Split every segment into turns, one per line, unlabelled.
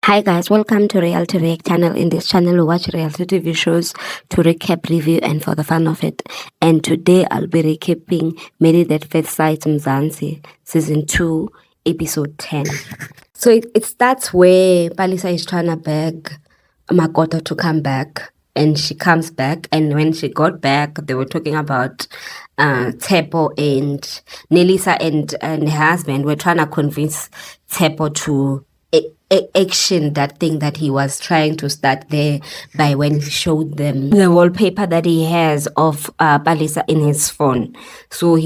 Hi guys, welcome to Reality React channel. In this channel, we watch reality TV shows to recap, review, and for the fun of it. And today, I'll be recapping Married at First Sight Mzansi, Season 2, Episode 10. So it starts where Palisa is trying to beg Makoto to come back. And she comes back, and when she got back, they were talking about Tepo and Nelisa and her husband were trying to convince Tepo to action that thing that he was trying to start there by when he showed them the wallpaper that he has of Palisa in his phone. So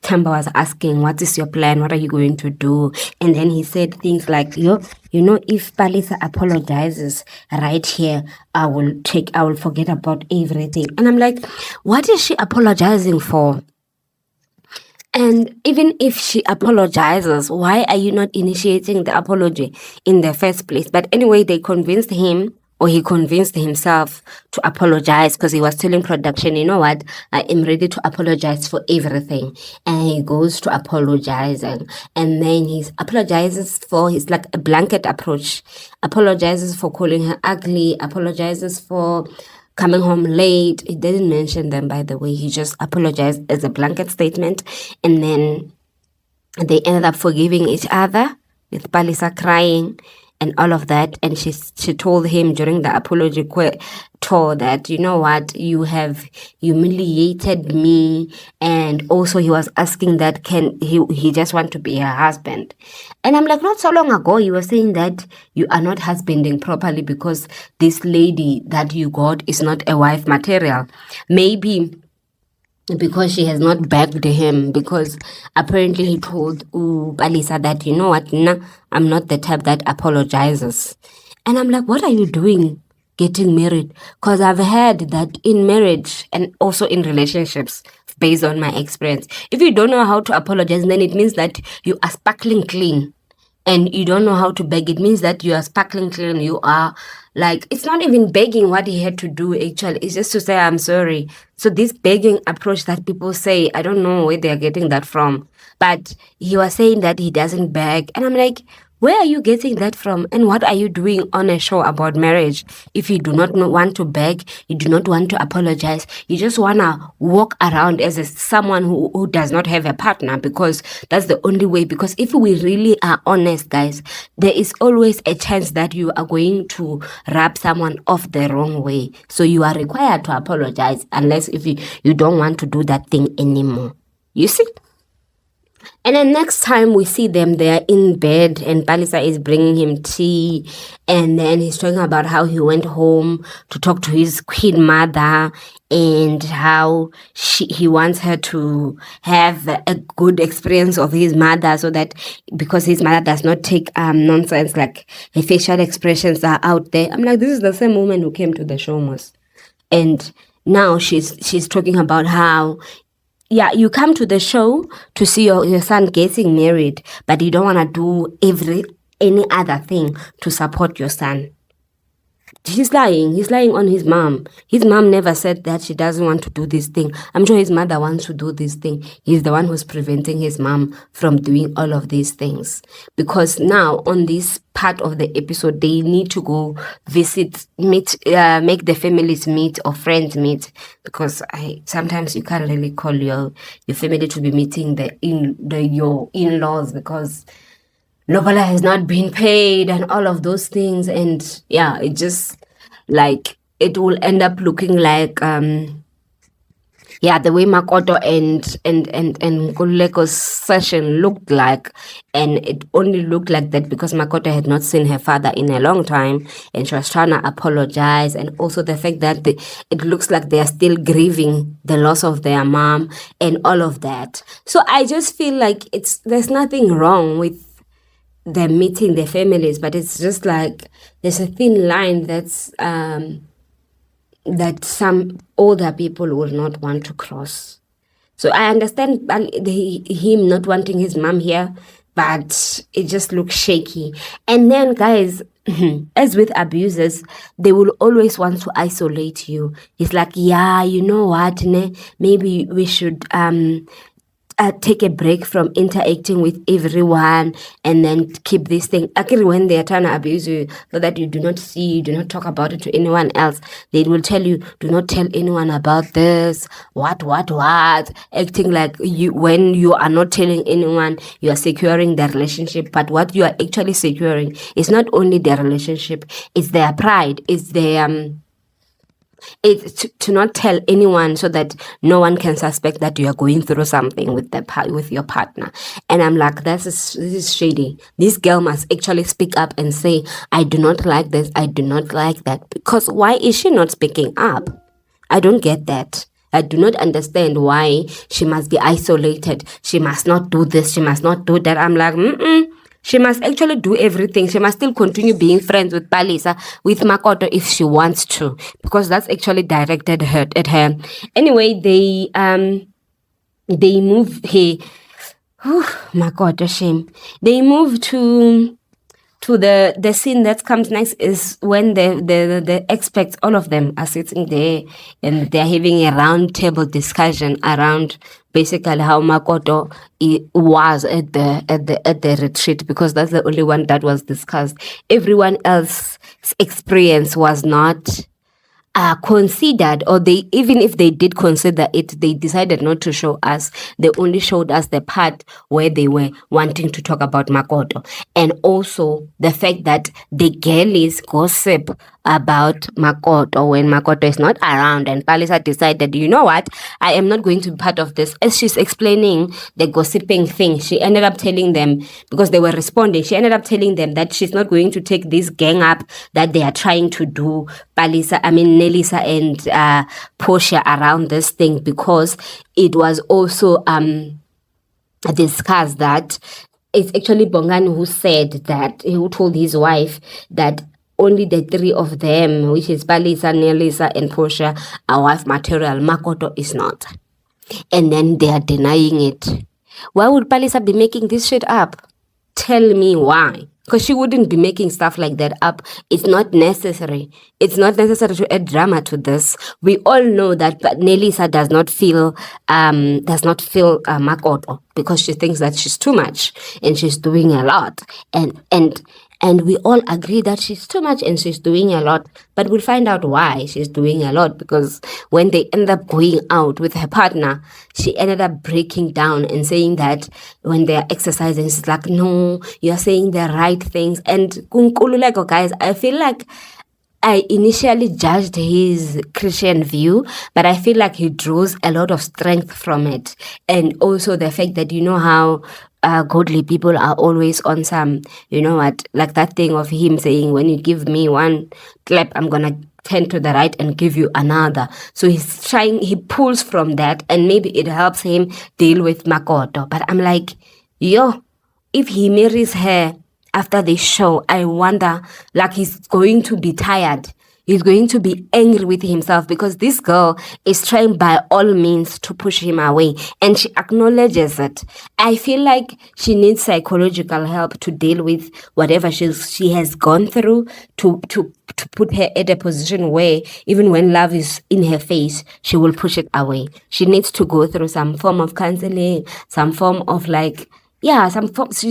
Tamba was asking, what is your plan? What are you going to do? And then he said things like, you know, if Palisa apologizes right here, I will forget about everything. And I'm like, what is she apologizing for? And even if she apologizes, why are you not initiating the apology in the first place? But anyway, they convinced him, or he convinced himself to apologize because he was telling production, you know what, I am ready to apologize for everything. And he goes to apologizing. And then he apologizes for, it's like a blanket approach, apologizes for calling her ugly, apologizes for coming home late. He didn't mention them, by the way. He just apologized as a blanket statement. And then they ended up forgiving each other, with Palisa crying and all of that. And she told him during the apology tour that, you know what, you have humiliated me. And also he was asking that he just want to be her husband. And I'm like, not so long ago you were saying that you are not husbanding properly because this lady that you got is not a wife material. Maybe because she has not begged him, because apparently he told Palisa that, you know what, nah, I'm not the type that apologizes. And I'm like, what are you doing getting married? Because I've heard that in marriage and also in relationships, based on my experience, if you don't know how to apologize, then it means that you are sparkling clean. And you don't know how to beg, it means that you are sparkling clean. You are like, it's not even begging what he had to do, actually. It's just to say, I'm sorry. So this begging approach that people say, I don't know where they're getting that from. But he was saying that he doesn't beg. And I'm like, where are you getting that from? And what are you doing on a show about marriage? If you do not want to beg, you do not want to apologize, you just want to walk around as someone who does not have a partner, because that's the only way. Because if we really are honest, guys, there is always a chance that you are going to rub someone off the wrong way. So you are required to apologize unless if you don't want to do that thing anymore. You see? And then next time we see them, they're in bed and Palisa is bringing him tea. And then he's talking about how he went home to talk to his queen mother and how he wants her to have a good experience of his mother, so that because his mother does not take nonsense, like her facial expressions are out there. I'm like, this is the same woman who came to the show, Mos. And now she's talking about how, yeah, you come to the show to see your son getting married, but you don't want to do any other thing to support your son. He's lying. He's lying on his mom. His mom never said that she doesn't want to do this thing. I'm sure his mother wants to do this thing. He's the one who's preventing his mom from doing all of these things. Because now on this part of the episode, they need to go visit, meet, make the families meet or friends meet. Because sometimes you can't really call your family to be meeting your in-laws, because Lobola has not been paid and all of those things. And yeah, it just like, it will end up looking like, the way Makoto and Kuleko's session looked like. And it only looked like that because Makoto had not seen her father in a long time and she was trying to apologize. And also the fact that it looks like they are still grieving the loss of their mom and all of that. So I just feel like there's nothing wrong with them meeting their families, but it's just like there's a thin line that's that some older people will not want to cross. So I understand him not wanting his mom here, but it just looks shaky. And then, guys, as with abusers, they will always want to isolate you. It's like, yeah, you know what, maybe we should take a break from interacting with everyone and then keep this thing. Actually, when they are trying to abuse you so that you do not see, you do not talk about it to anyone else, they will tell you, do not tell anyone about this, what, acting like you, when you are not telling anyone, you are securing the relationship. But what you are actually securing is not only their relationship, it's their pride, it's their it's to not tell anyone so that no one can suspect that you are going through something with with your partner. And I'm like, this is shady. This girl must actually speak up and say, I do not like this, I do not like that. Because why is she not speaking up? I don't get that. I do not understand why she must be isolated. She must not do this, she must not do that. I'm like, she must actually do everything. She must still continue being friends with Palisa, with Makoto if she wants to, because that's actually directed at her. Anyway, they move. Hey, Makoto, shame. They move to the scene that comes next is when the experts, all of them, are sitting there and they're having a round table discussion around basically how Makoto was at the retreat, because that's the only one that was discussed. Everyone else's experience was not considered, or they, even if they did consider it, they decided not to show us. They only showed us the part where they were wanting to talk about Makoto, and also the fact that the girlies gossip about Makoto when Makoto is not around, and Palisa decided, you know what, I am not going to be part of this. As she's explaining the gossiping thing, she ended up telling them, because they were responding, she ended up telling them that she's not going to take this gang up that they are trying to do, Nelisa and Portia, around this thing, because it was also discussed that it's actually Bongani who said that, who told his wife that only the three of them, which is Palisa, Nelisa, and Portia, are wife material. Makoto is not. And then they are denying it. Why would Palisa be making this shit up? Tell me why. Because she wouldn't be making stuff like that up. It's not necessary. It's not necessary to add drama to this. We all know that Nelisa does not feel Makoto, because she thinks that she's too much and she's doing a lot. And we all agree that she's too much and she's doing a lot. But we'll find out why she's doing a lot, because when they end up going out with her partner, she ended up breaking down and saying that when they're exercising, she's like, no, you're saying the right things. And Kunkululeko, guys, I feel like I initially judged his Christian view, but I feel like he draws a lot of strength from it. And also the fact that, you know how godly people are always on some, you know what, like that thing of him saying, when you give me one clap, I'm gonna turn to the right and give you another. So he pulls from that, and maybe it helps him deal with Makoto. But I'm like, if he marries her after this show, I wonder, like, he's going to be tired. He's going to be angry with himself, because this girl is trying by all means to push him away, and she acknowledges it. I feel like she needs psychological help to deal with whatever she has gone through, to put her at a position where even when love is in her face, she will push it away. She needs to go through some form of counseling, some form of she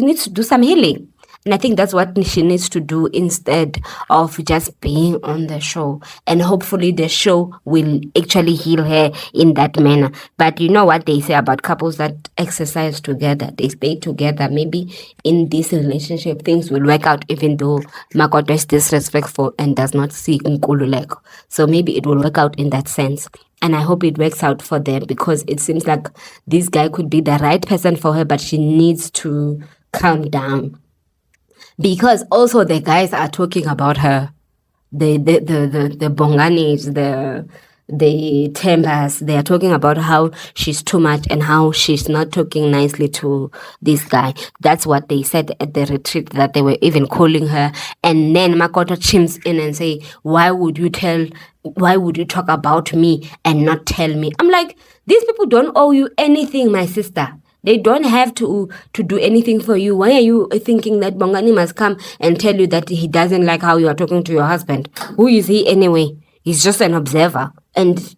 needs to do some healing. And I think that's what she needs to do instead of just being on the show. And hopefully the show will actually heal her in that manner. But you know what they say about couples that exercise together, they stay together. Maybe in this relationship, things will work out, even though Makoto is disrespectful and does not see Nkululeko. So maybe it will work out in that sense. And I hope it works out for them, because it seems like this guy could be the right person for her, but she needs to calm down. Because also the guys are talking about her, the Bonganis, the Tempers, they are talking about how she's too much and how she's not talking nicely to this guy. That's what they said at the retreat, that they were even calling her. And then Makoto chimes in and say, why would you talk about me and not tell me? I'm like, these people don't owe you anything, my sister. They don't have to do anything for you. Why are you thinking that Bongani must come and tell you that he doesn't like how you are talking to your husband? Who is he anyway? He's just an observer. And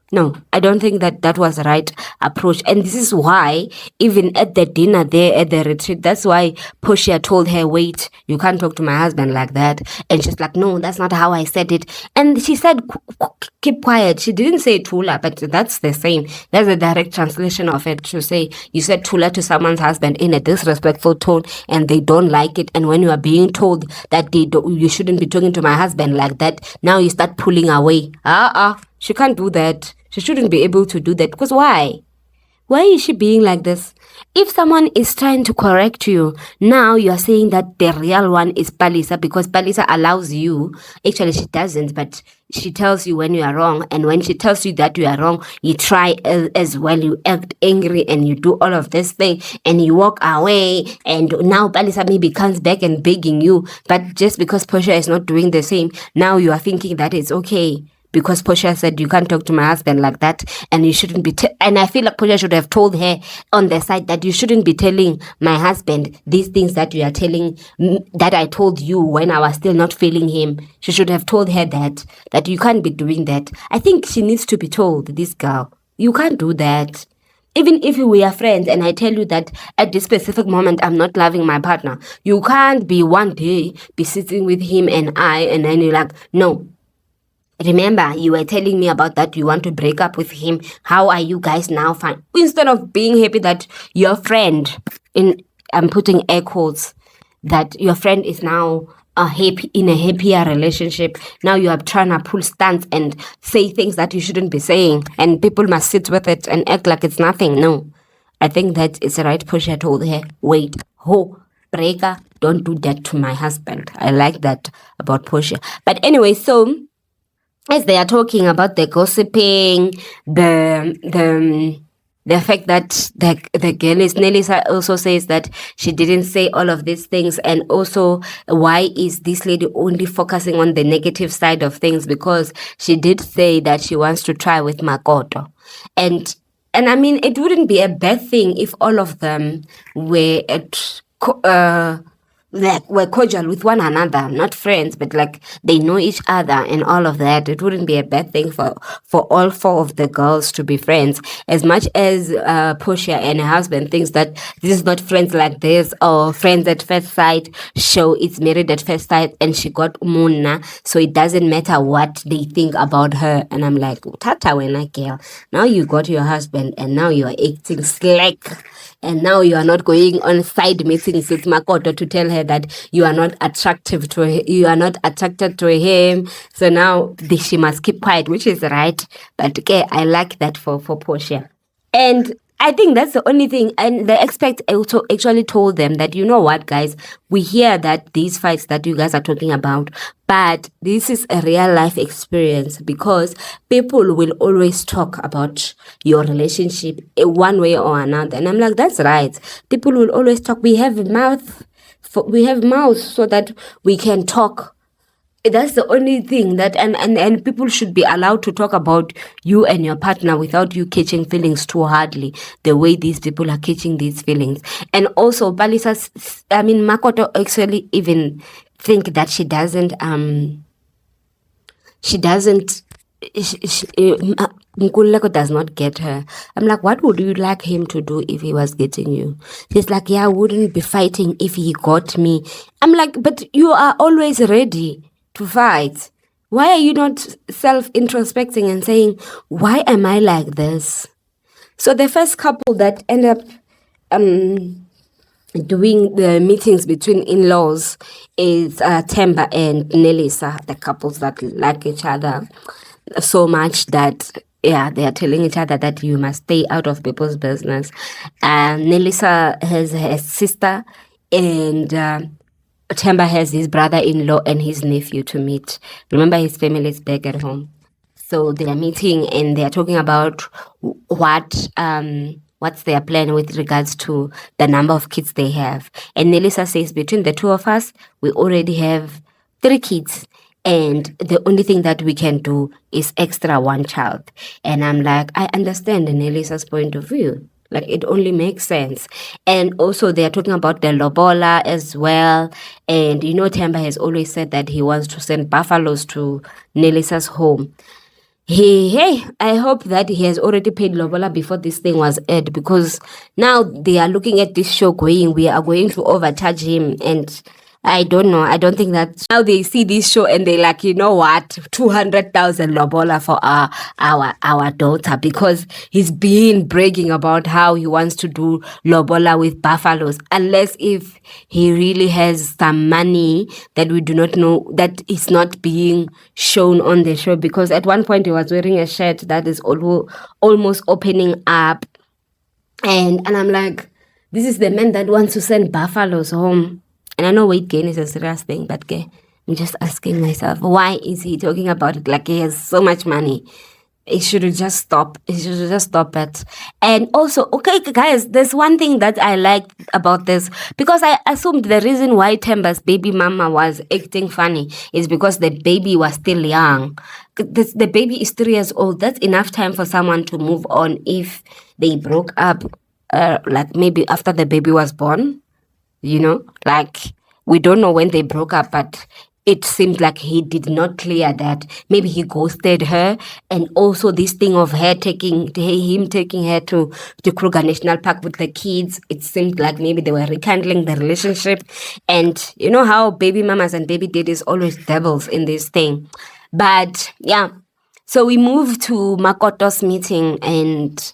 No, I don't think that that was the right approach. And this is why, even at the dinner there at the retreat, that's why Portia told her, wait, you can't talk to my husband like that. And she's like, no, that's not how I said it. And she said, keep quiet. She didn't say Tula, but that's the same. That's a direct translation of it to say, you said Tula to someone's husband in a disrespectful tone and they don't like it. And when you are being told that you shouldn't be talking to my husband like that, now you start pulling away. She can't do that. She shouldn't be able to do that. Because why? Why is she being like this? If someone is trying to correct you, now you are saying that the real one is Palisa because Palisa allows you. Actually, she doesn't, but she tells you when you are wrong. And when she tells you that you are wrong, you try as well. You act angry and you do all of this thing and you walk away. And now Palisa maybe comes back and begging you. But just because Portia is not doing the same, now you are thinking that it's okay. Because Portia said, you can't talk to my husband like that and you shouldn't be... And I feel like Portia should have told her on the side that you shouldn't be telling my husband these things that you are telling... that I told you when I was still not feeling him. She should have told her that you can't be doing that. I think she needs to be told, this girl. You can't do that. Even if we are friends and I tell you that at this specific moment I'm not loving my partner, you can't be one day be sitting with him and then you're like, no. Remember, you were telling me about that you want to break up with him. How are you guys now fine? Instead of being happy that your friend, I'm putting air quotes, that your friend is now in a happier relationship. Now you are trying to pull stunts and say things that you shouldn't be saying. And people must sit with it and act like it's nothing. No. I think that it's the right push. I told her, wait, breaker, don't do that to my husband. I like that about Portia. But anyway, so... as they are talking about the gossiping, the fact that the girl is... Nelisa also says that she didn't say all of these things. And also, why is this lady only focusing on the negative side of things? Because she did say that she wants to try with Makoto. And I mean, it wouldn't be a bad thing if all of them were we're cordial with one another, not friends, but like they know each other and all of that. It wouldn't be a bad thing for all four of the girls to be friends. As much as Portia and her husband thinks that this is not friends like this or friends at first sight show, it's married at first sight and she got Muna, so it doesn't matter what they think about her. And I'm like, Tata wena girl, now you got your husband and now you are acting slack. And now you are not going on side meetings with Makoto to tell her that you are not attractive to her, you are not attracted to him. So now she must keep quiet, which is right. But okay, I like that for Portia. And I think that's the only thing. And the expert also actually told them that, you know what, guys, we hear that these fights that you guys are talking about, but this is a real life experience because people will always talk about your relationship in one way or another. And I'm like, that's right. People will always talk. We have mouth so that we can talk. That's the only thing that and people should be allowed to talk about you and your partner without you catching feelings too hardly the way these people are catching these feelings. And also Makoto actually even think that Nkululeko does not get her. I'm like, what would you like him to do if he was getting you? She's like, yeah, I wouldn't be fighting if he got me. I'm like, but you are always ready to fight. Why are you not self-introspecting and saying, why am I like this? So the first couple that end up doing the meetings between in-laws is Temba and Nelisa, the couples that like each other so much that they are telling each other that you must stay out of people's business. Nelisa has her sister and Temba has his brother-in-law and his nephew to meet. Remember, his family is back at home. So they are meeting and they are talking about what's their plan with regards to the number of kids they have. And Nelisa says, between the two of us, we already have 3 kids. And the only thing that we can do is extra 1 child. And I'm like, I understand Nelisa's point of view. Like, it only makes sense. And also, they are talking about the lobola as well. And, Temba has always said that he wants to send buffaloes to Nelisa's home. I hope that he has already paid Lobola before this thing was aired, because now they are looking at this show going, we are going to overcharge him. And I don't know. I don't think that now they see this show and they like, you know what, 200,000 Lobola for our daughter, because he's been bragging about how he wants to do Lobola with buffaloes. Unless if he really has some money that we do not know, that is not being shown on the show. Because at one point he was wearing a shirt that is almost opening up, and I'm like, this is the man that wants to send buffaloes home. And I know weight gain is a serious thing, but I'm just asking myself, why is he talking about it like he has so much money? It should just stop. It should just stop it. And also, okay, guys, there's one thing that I like about this, because I assumed the reason why Temba's baby mama was acting funny is because the baby was still young. The baby is 3 years old. That's enough time for someone to move on if they broke up, like maybe after the baby was born. Like, we don't know when they broke up, but it seemed like he did not clear that. Maybe he ghosted her. And also this thing of him taking her to Kruger National Park with the kids, it seemed like maybe they were rekindling the relationship. And you know how baby mamas and baby daddies always devils in this thing. But yeah, so we moved to Makoto's meeting, and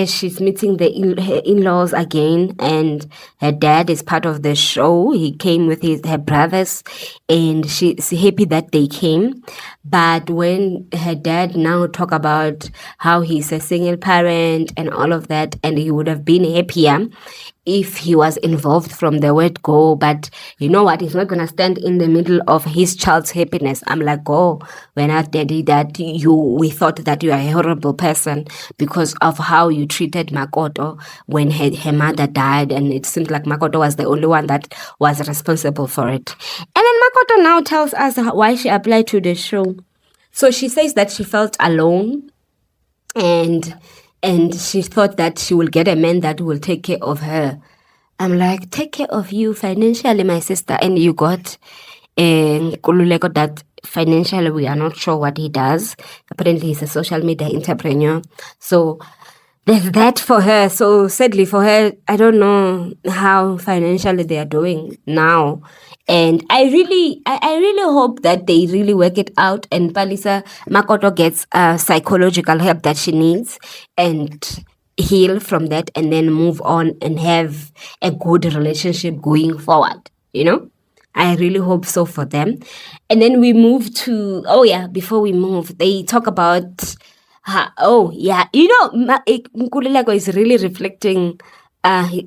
she's meeting her in-laws again, and her dad is part of the show. He came with her brothers, and she's happy that they came. But when her dad now talk about how he's a single parent and all of that, and he would have been happier if he was involved from the word go, but you know what, he's not gonna stand in the middle of his child's happiness. I'm like, oh, when I daddy that we thought that you are a horrible person because of how you treated Makoto when her mother died, and it seemed like Makoto was the only one that was responsible for it. And then Makoto now tells us why she applied to the show. So she says that she felt alone, and she thought that she will get a man that will take care of her. I'm like, take care of you financially, my sister, and you got Kululeko that financially we are not sure what he does. Apparently he's a social media entrepreneur. So there's that for her. So sadly for her, I don't know how financially they are doing now. And I really hope that they really work it out, and Palisa Makoto gets psychological help that she needs and heal from that, and then move on and have a good relationship going forward. I really hope so for them. And then we move to, before we move, they talk about Nkululeko is really reflecting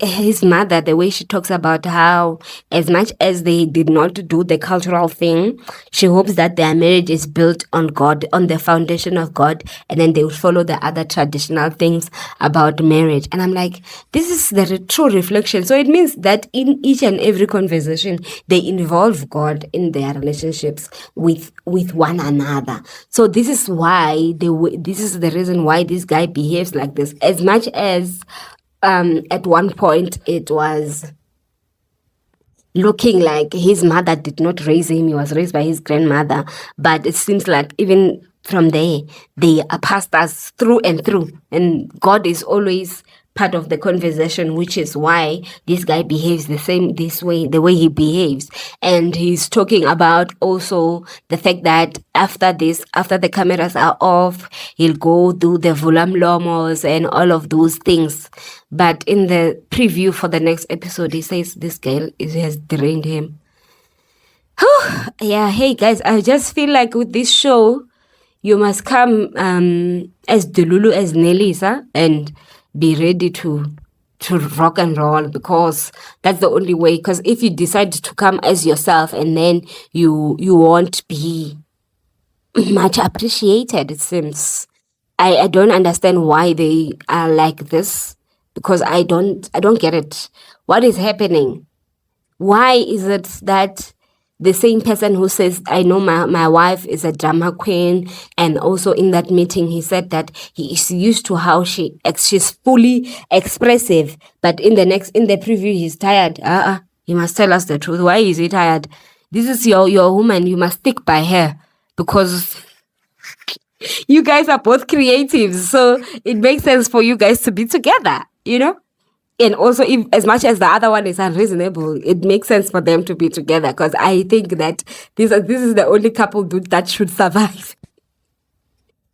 his mother, the way she talks about how, as much as they did not do the cultural thing, she hopes that their marriage is built on God, on the foundation of God, and then they will follow the other traditional things about marriage. And I'm like, this is the true reflection. So it means that in each and every conversation, they involve God in their relationships with one another. So this is why this is the reason why this guy behaves like this. As much as at one point it was looking like his mother did not raise him, he was raised by his grandmother, but it seems like even from there they are pastors through and through, and God is always part of the conversation, which is why this guy behaves the way he behaves. And he's talking about also the fact that after the cameras are off, he'll go do the Vulam Lomos and all of those things. But in the preview for the next episode, he says this girl has drained him. Yeah, hey guys, I just feel like with this show, you must come as Delulu, as Nelisa, and be ready to rock and roll, because that's the only way. Because if you decide to come as yourself, and then you won't be much appreciated, it seems. I don't understand why they are like this, because I don't get it. What is happening? Why is it that the same person who says, I know my wife is a drama queen, and also in that meeting he said that he is used to how she's fully expressive, but in the preview he's tired. He must tell us the truth. Why is he tired? This is your woman, you must stick by her, because You guys are both creatives, so it makes sense for you guys to be together, you know? And also, if as much as the other one is unreasonable, it makes sense for them to be together, because I think that this is the only couple that should survive.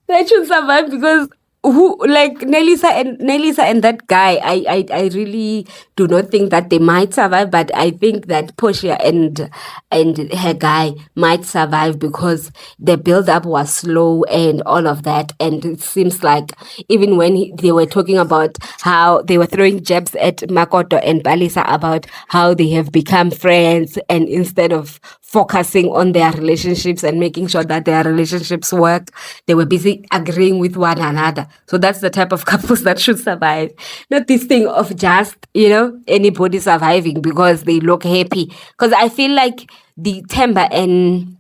That should survive, because who, like Nelisa and that guy, I really do not think that they might survive, but I think that Portia and her guy might survive, because the build up was slow and all of that. And it seems like even when they were talking about how they were throwing jabs at Makoto and Balisa about how they have become friends, and instead of focusing on their relationships and making sure that their relationships work, they were busy agreeing with one another. So that's the type of couples that should survive. Not this thing of just, anybody surviving because they look happy. Because I feel like the Temba and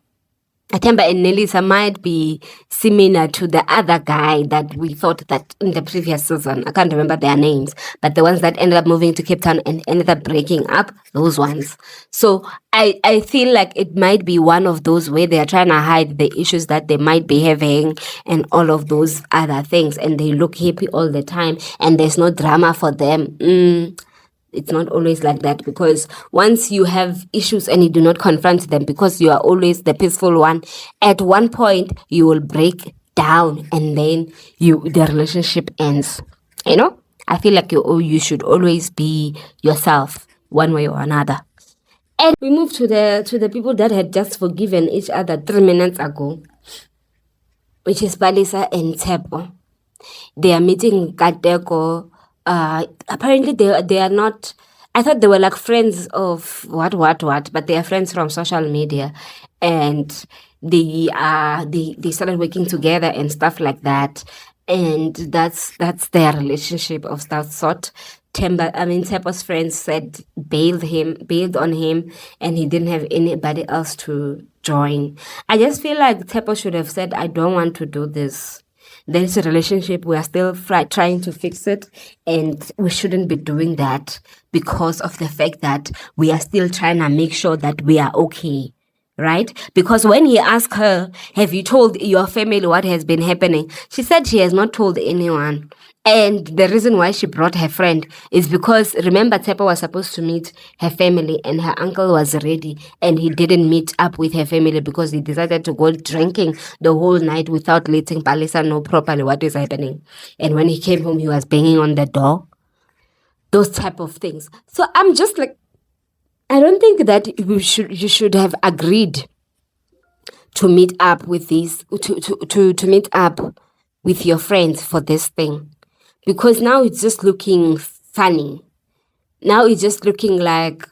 Nelisa might be similar to the other guy that we thought that in the previous season. I can't remember their names, but the ones that ended up moving to Cape Town and ended up breaking up, those ones. So I feel like it might be one of those where they are trying to hide the issues that they might be having and all of those other things, and they look happy all the time and there's no drama for them. It's not always like that, because once you have issues and you do not confront them, because you are always the peaceful one, at one point you will break down and then the relationship ends. I feel like you should always be yourself one way or another. And we move to the people that had just forgiven each other 3 minutes ago, which is Balisa and Tsepo. They are meeting Kateko. Apparently they are not, I thought they were like friends of what, but they are friends from social media, and they started working together and stuff like that, and that's their relationship of that sort. Tepo's friends said bailed on him, and he didn't have anybody else to join. I just feel like Tepo should have said, I don't want to do this. There's a relationship, we are still trying to fix it, and we shouldn't be doing that because of the fact that we are still trying to make sure that we are okay, right? Because when he asked her, have you told your family what has been happening? She said she has not told anyone. And the reason why she brought her friend is because, remember, Tepa was supposed to meet her family and her uncle was ready, and he didn't meet up with her family because he decided to go drinking the whole night without letting Palisa know properly what is happening. And when he came home, he was banging on the door. Those type of things. So I'm just like, I don't think that you should have agreed to meet up with this, to meet up with your friends for this thing. Because now it's just looking funny. Now it's just looking like,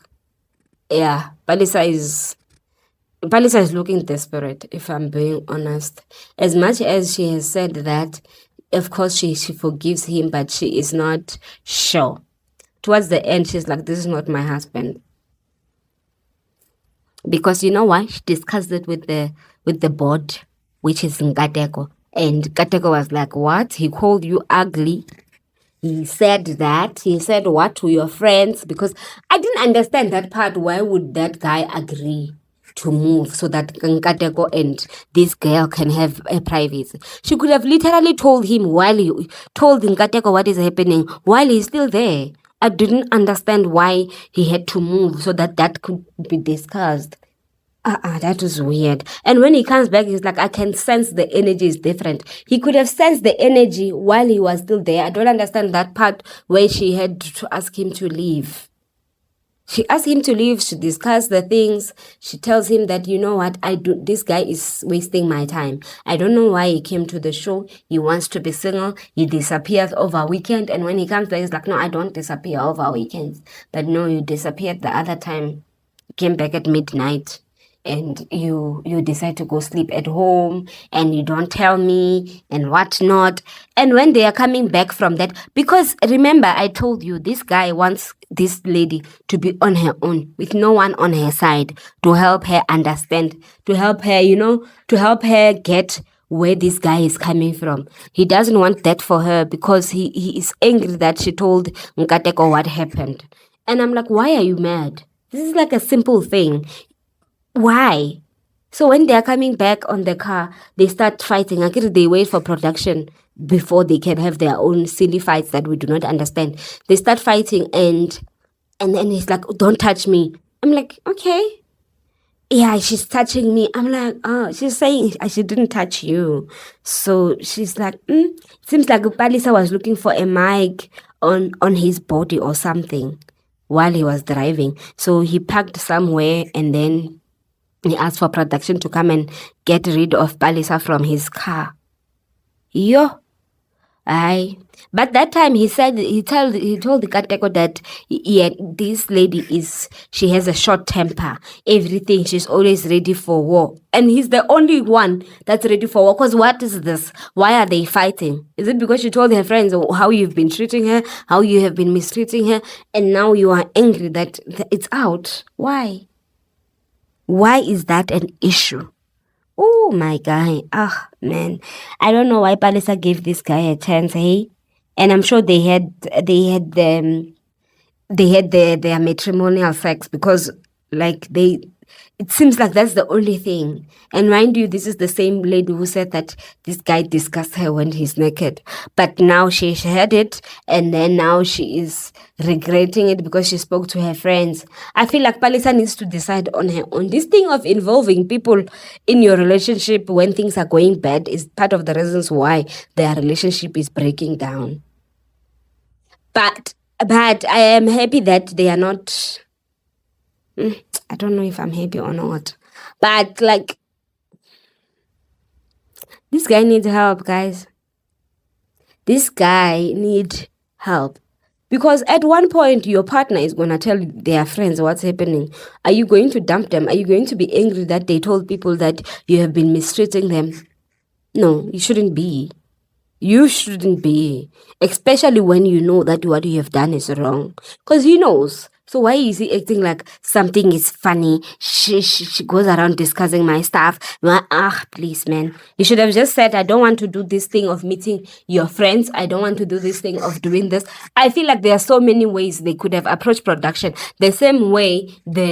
Palisa is looking desperate, if I'm being honest. As much as she has said that, of course, she forgives him, but she is not sure. Towards the end, she's like, this is not my husband. Because you know why? She discussed it with the board, which is Nkateko. And Kateko was like, what? He called you ugly? He said that. He said what to your friends? Because I didn't understand that part. Why would that guy agree to move so that Nkateko and this girl can have a privacy? She could have literally told him told Nkateko what is happening while he's still there. I didn't understand why he had to move so that could be discussed. That was weird. And when he comes back, he's like, I can sense the energy is different. He could have sensed the energy while he was still there. I don't understand that part where she had to ask him to leave. She asked him to leave. She discussed the things. She tells him that, you know what, this guy is wasting my time. I don't know why he came to the show. He wants to be single. He disappears over a weekend. And when he comes back, he's like, no, I don't disappear over weekends. But no, you disappeared the other time. You came back at midnight. And you decide to go sleep at home, and you don't tell me and whatnot. And when they are coming back from that, because remember, I told you, this guy wants this lady to be on her own, with no one on her side, to help her understand, to help her, to help her get where this guy is coming from. He doesn't want that for her because he is angry that she told Nkateko what happened. And I'm like, why are you mad? This is like a simple thing. Why? So when they are coming back on the car, they start fighting. They wait for production before they can have their own silly fights that we do not understand. They start fighting and then he's like, "Don't touch me." I'm like, "Okay." Yeah, she's touching me. I'm like, "Oh," she's saying she didn't touch you. So she's like, seems like Palisa was looking for a mic on his body or something while he was driving. So he parked somewhere and then he asked for production to come and get rid of Palisa from his car. Yo. Aye. But that time he said he told the Kateko that this lady she has a short temper. Everything, she's always ready for war. And he's the only one that's ready for war. Because what is this? Why are they fighting? Is it because she told her friends how you've been treating her, how you have been mistreating her, and now you are angry that it's out? Why? Why is that an issue? Oh, my guy. Ah, man. I don't know why Palisa gave this guy a chance, hey? And I'm sure they had their matrimonial sex because it seems like that's the only thing. And mind you, this is the same lady who said that this guy discussed her when he's naked. But now she had it, and then now she is regretting it because she spoke to her friends. I feel like Palisa needs to decide on her own. This thing of involving people in your relationship when things are going bad is part of the reasons why their relationship is breaking down. But I am happy that they are not... I don't know if I'm happy or not. But, this guy needs help, guys. This guy needs help. Because at one point, your partner is going to tell their friends what's happening. Are you going to dump them? Are you going to be angry that they told people that you have been mistreating them? No, you shouldn't be. You shouldn't be. Especially when you know that what you have done is wrong. Because he knows. So why is he acting like something is funny? She goes around discussing my stuff. Please, man. You should have just said, I don't want to do this thing of meeting your friends. I don't want to do this thing of doing this. I feel like there are so many ways they could have approached production. The same way are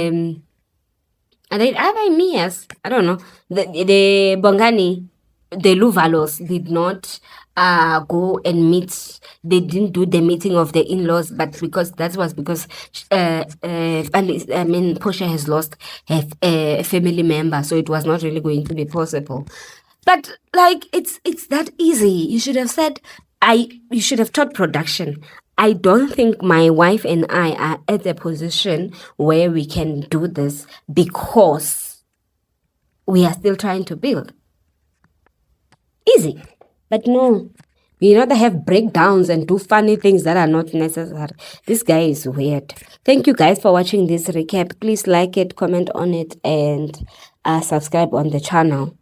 they Miya's? I don't know. The Bongani, the Luvalos did not go and meet. They didn't do the meeting of the in-laws, but because Portia has lost her family member, so it was not really going to be possible. But it's that easy. You should have said you should have taught production. I don't think my wife and I are at a position where we can do this because we are still trying to build. Easy. But no, we rather have breakdowns and do funny things that are not necessary. This guy is weird. Thank you guys for watching this recap. Please like it, comment on it, and subscribe on the channel.